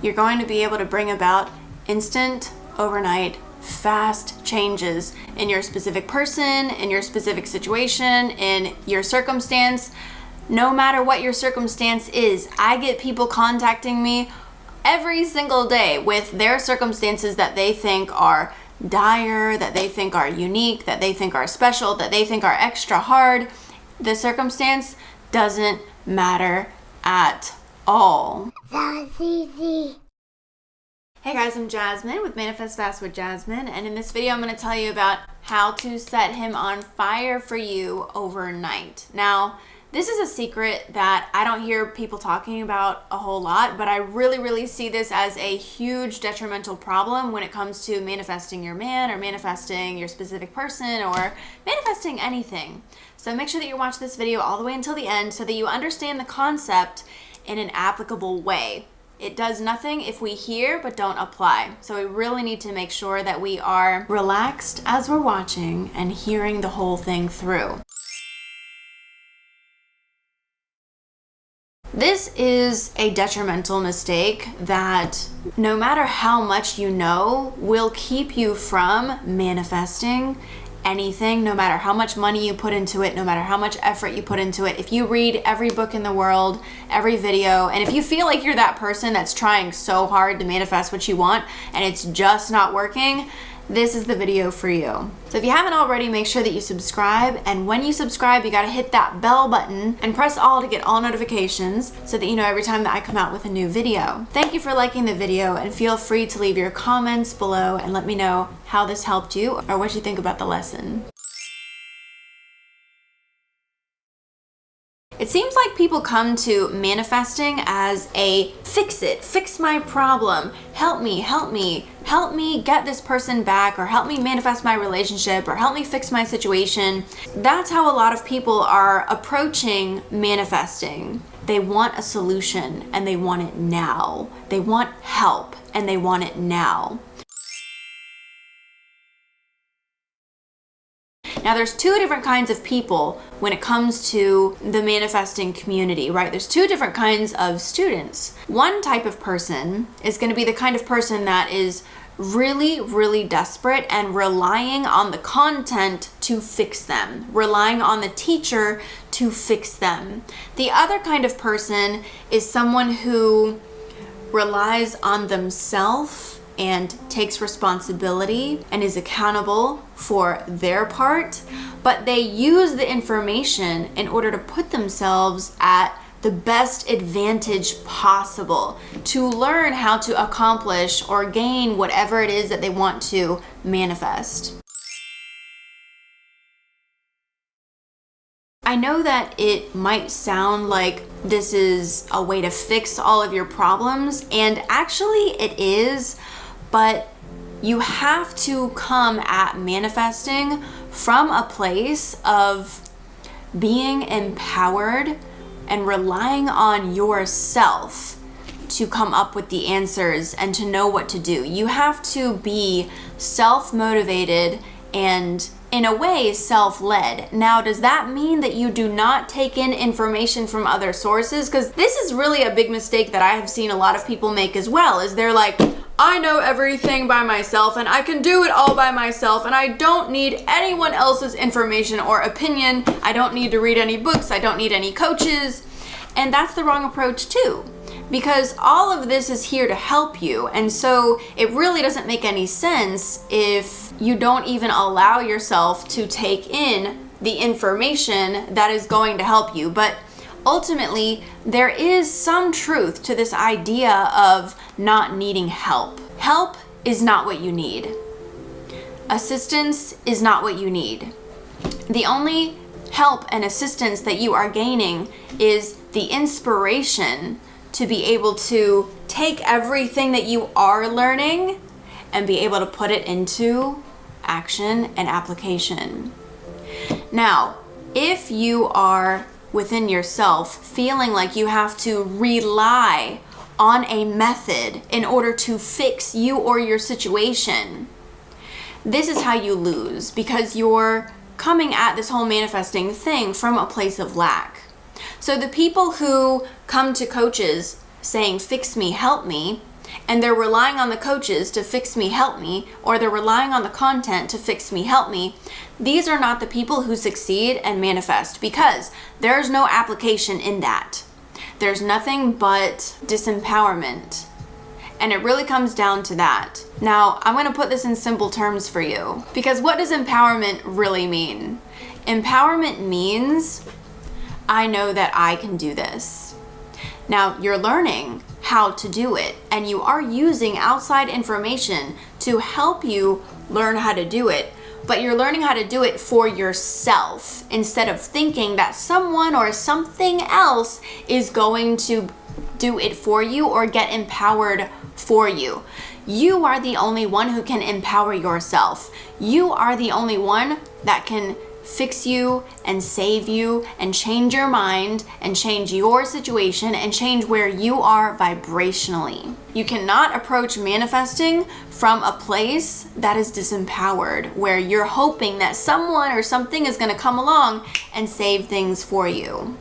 you're going to be able to bring about instant, overnight, fast changes in your specific person, in your specific situation, in your circumstance. No matter what your circumstance is, I get people contacting me every single day with their circumstances that they think are dire, that they think are unique, that they think are special, that they think are extra hard. The circumstance doesn't matter at all. That's easy. Hey guys, I'm Jasmine with Manifest Fast with Jasmine, and in this video I'm going to tell you about how to set him on fire for you overnight. Now, this is a secret that I don't hear people talking about a whole lot, but I really see this as a huge detrimental problem when it comes to manifesting your man or manifesting your specific person or manifesting anything. So make sure that you watch this video all the way until the end so that you understand the concept in an applicable way. It does nothing if we hear but don't apply. So we really need to make sure that we are relaxed as we're watching and hearing the whole thing through. This is a detrimental mistake that no matter how much you know will keep you from manifesting anything, no matter how much money you put into it, no matter how much effort you put into it. If you read every book in the world, every video, and if you feel like you're that person that's trying so hard to manifest what you want and it's just not working, this is the video for you. So if you haven't already, make sure that you subscribe, and when you subscribe, you gotta hit that bell button and press all to get all notifications so that you know every time that I come out with a new video. Thank you for liking the video, and feel free to leave your comments below and let me know how this helped you or what you think about the lesson. It seems like people come to manifesting as a fix my problem, help me get this person back, or help me manifest my relationship, or help me fix my situation. That's how a lot of people are approaching manifesting. They want a solution and they want it now. They want help and they want it now. Now, there's two different kinds of people when it comes to the manifesting community, right? There's two different kinds of students. One type of person is going to be the kind of person that is really desperate and relying on the content to fix them, relying on the teacher to fix them. The other kind of person is someone who relies on themselves and takes responsibility and is accountable for their part, but they use the information in order to put themselves at the best advantage possible to learn how to accomplish or gain whatever it is that they want to manifest. I know that it might sound like this is a way to fix all of your problems, and actually it is, but you have to come at manifesting from a place of being empowered and relying on yourself to come up with the answers and to know what to do. You have to be self-motivated and, in a way, self-led. Now, does that mean that you do not take in information from other sources? Because this is really a big mistake that I have seen a lot of people make as well, is they're like, I know everything by myself and I can do it all by myself and I don't need anyone else's information or opinion. I don't need to read any books. I don't need any coaches. And that's the wrong approach too, because all of this is here to help you. And so it really doesn't make any sense if you don't even allow yourself to take in the information that is going to help you. But ultimately, there is some truth to this idea of not needing help. Help is not what you need. Assistance is not what you need. The only help and assistance that you are gaining is the inspiration to be able to take everything that you are learning and be able to put it into action and application. Now, if you are within yourself feeling like you have to rely on a method in order to fix you or your situation, this is how you lose, because you're coming at this whole manifesting thing from a place of lack. So the people who come to coaches saying, fix me, help me, and they're relying on the coaches to fix me, help me, or they're relying on the content to fix me, help me, these are not the people who succeed and manifest, because there's no application in that. There's nothing but disempowerment. And it really comes down to that. Now, I'm going to put this in simple terms for you, because what does empowerment really mean? Empowerment means, I know that I can do this. Now, you're learning how to do it, and you are using outside information to help you learn how to do it, but you're learning how to do it for yourself instead of thinking that someone or something else is going to do it for you or get empowered for you. You are the only one who can empower yourself. You are the only one that can fix you and save you and change your mind and change your situation and change where you are vibrationally. You cannot approach manifesting from a place that is disempowered, where you're hoping that someone or something is going to come along and save things for you.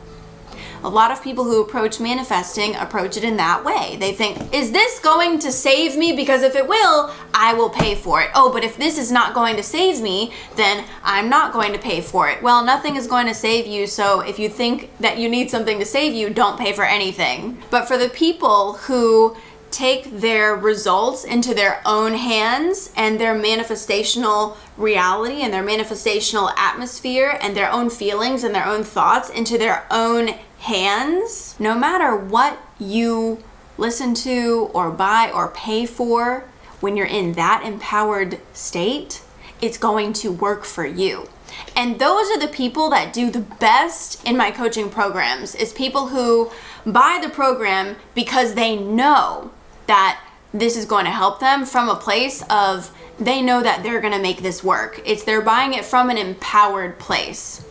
A lot of people who approach manifesting approach it in that way. They think, is this going to save me? Because if it will, I will pay for it. Oh, but if this is not going to save me, then I'm not going to pay for it. Well, nothing is going to save you, so if you think that you need something to save you, don't pay for anything. But for the people who take their results into their own hands and their manifestational reality and their manifestational atmosphere and their own feelings and their own thoughts into their own hands, no matter what you listen to or buy or pay for, when you're in that empowered state, it's going to work for you. And those are the people that do the best in my coaching programs, is people who buy the program because they know that this is going to help them from a place of, they know that they're going to make this work. They're buying it from an empowered place.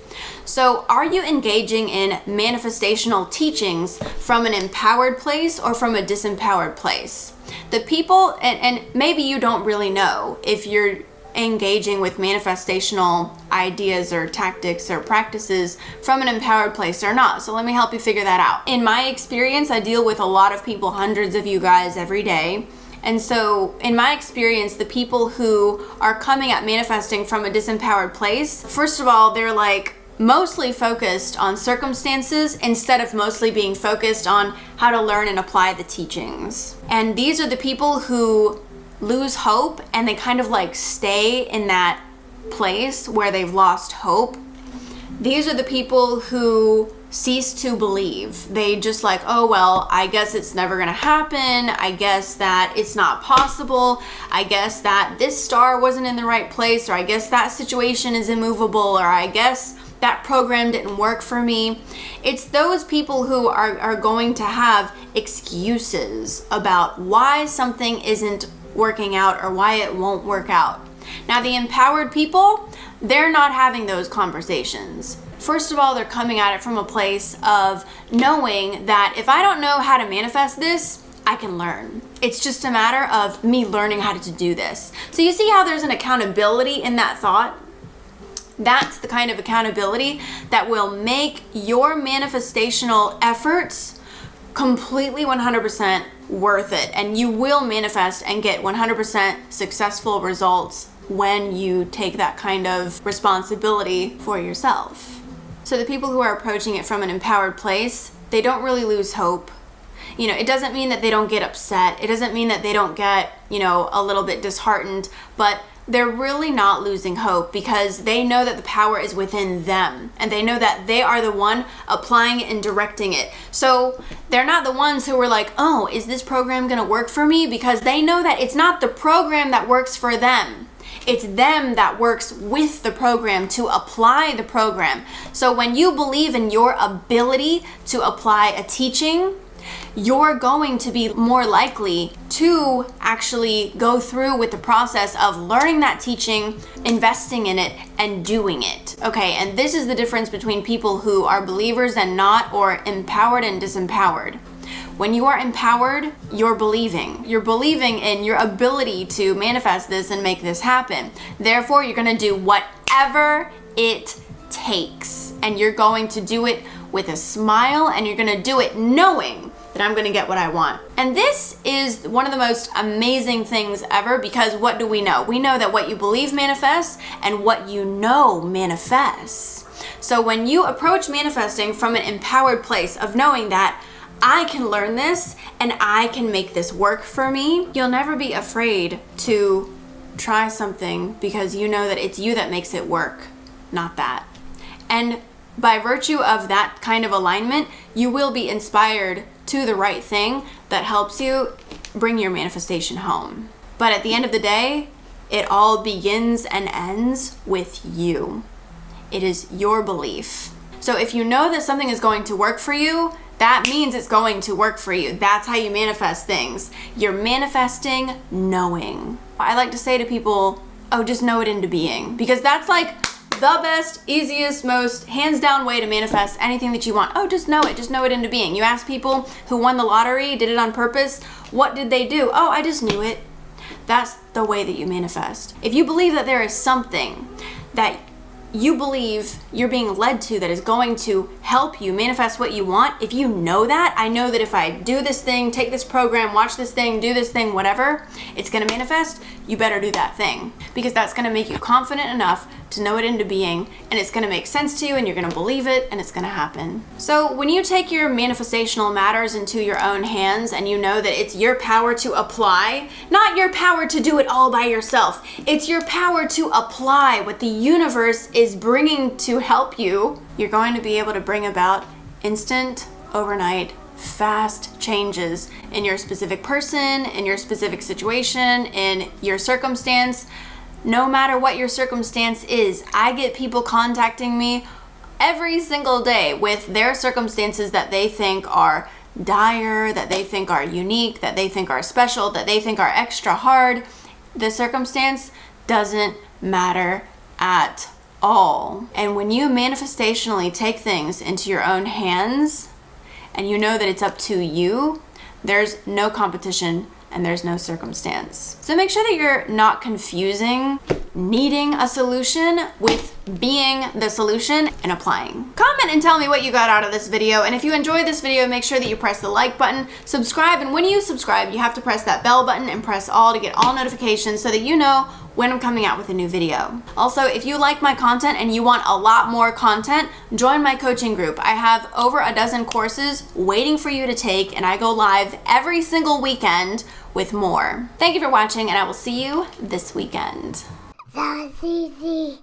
So are you engaging in manifestational teachings from an empowered place or from a disempowered place? The people, and maybe you don't really know if you're engaging with manifestational ideas or tactics or practices from an empowered place or not. So let me help you figure that out. In my experience, I deal with a lot of people, hundreds of you guys every day. And so in my experience, the people who are coming at manifesting from a disempowered place, first of all, they're like mostly focused on circumstances instead of mostly being focused on how to learn and apply the teachings. And these are the people who lose hope, and they kind of like stay in that place where they've lost hope. These are the people who cease to believe. They just like, oh, well, I guess it's never gonna happen. I guess that it's not possible. I guess that this star wasn't in the right place, or I guess that situation is immovable, or I guess that program didn't work for me. It's those people who are going to have excuses about why something isn't working out or why it won't work out. Now, the empowered people, they're not having those conversations. First of all, they're coming at it from a place of knowing that if I don't know how to manifest this, I can learn. It's just a matter of me learning how to do this. So you see how there's an accountability in that thought? That's the kind of accountability that will make your manifestational efforts completely 100% worth it, and you will manifest and get 100% successful results when you take that kind of responsibility for yourself. So the people who are approaching it from an empowered place, they don't really lose hope. You know, it doesn't mean that they don't get upset. It doesn't mean that they don't get, a little bit disheartened, but they're really not losing hope because they know that the power is within them, and they know that they are the one applying it and directing it. So they're not the ones who are like, oh, is this program gonna work for me? Because they know that it's not the program that works for them. It's them that works with the program to apply the program. So when you believe in your ability to apply a teaching, you're going to be more likely to actually go through with the process of learning that teaching, investing in it, and doing it. Okay, and this is the difference between people who are believers and not, or empowered and disempowered. When you are empowered, you're believing. You're believing in your ability to manifest this and make this happen. Therefore, you're gonna do whatever it takes. And you're going to do it with a smile, and you're gonna do it knowing that and I'm gonna get what I want. And this is one of the most amazing things ever, because what do we know? We know that what you believe manifests and what you know manifests. So when you approach manifesting from an empowered place of knowing that I can learn this and I can make this work for me, you'll never be afraid to try something because you know that it's you that makes it work, not that. And by virtue of that kind of alignment, you will be inspired to the right thing that helps you bring your manifestation home. But at the end of the day, it all begins and ends with you. It is your belief. So if you know that something is going to work for you, that means it's going to work for you. That's how you manifest things. You're manifesting knowing. I like to say to people, oh, just know it into being, because that's like the best, easiest, most hands down way to manifest anything that you want. Oh, just know it into being. You ask people who won the lottery, did it on purpose, what did they do? Oh, I just knew it. That's the way that you manifest. If you believe that there is something that you believe you're being led to that is going to help you manifest what you want, if you know that, I know that if I do this thing, take this program, watch this thing, do this thing, whatever, it's gonna manifest, you better do that thing. Because that's gonna make you confident enough to know it into being, and it's gonna make sense to you, and you're gonna believe it, and it's gonna happen. So when you take your manifestational matters into your own hands, and you know that it's your power to apply, not your power to do it all by yourself, it's your power to apply what the universe is bringing to help you, you're going to be able to bring about instant, overnight, fast changes in your specific person, in your specific situation, in your circumstance. No matter what your circumstance is, I get people contacting me every single day with their circumstances that they think are dire, that they think are unique, that they think are special, that they think are extra hard. The circumstance doesn't matter at all. And when you manifestationally take things into your own hands and you know that it's up to you, there's no competition and there's no circumstance. So make sure that you're not confusing needing a solution with being the solution and applying. Comment and tell me what you got out of this video, and if you enjoyed this video, make sure that you press the like button, subscribe, and when you subscribe, you have to press that bell button and press all to get all notifications so that you know when I'm coming out with a new video. Also, if you like my content and you want a lot more content, join my coaching group. I have over a dozen courses waiting for you to take, and I go live every single weekend with more. Thank you for watching, and I will see you this weekend. That was easy.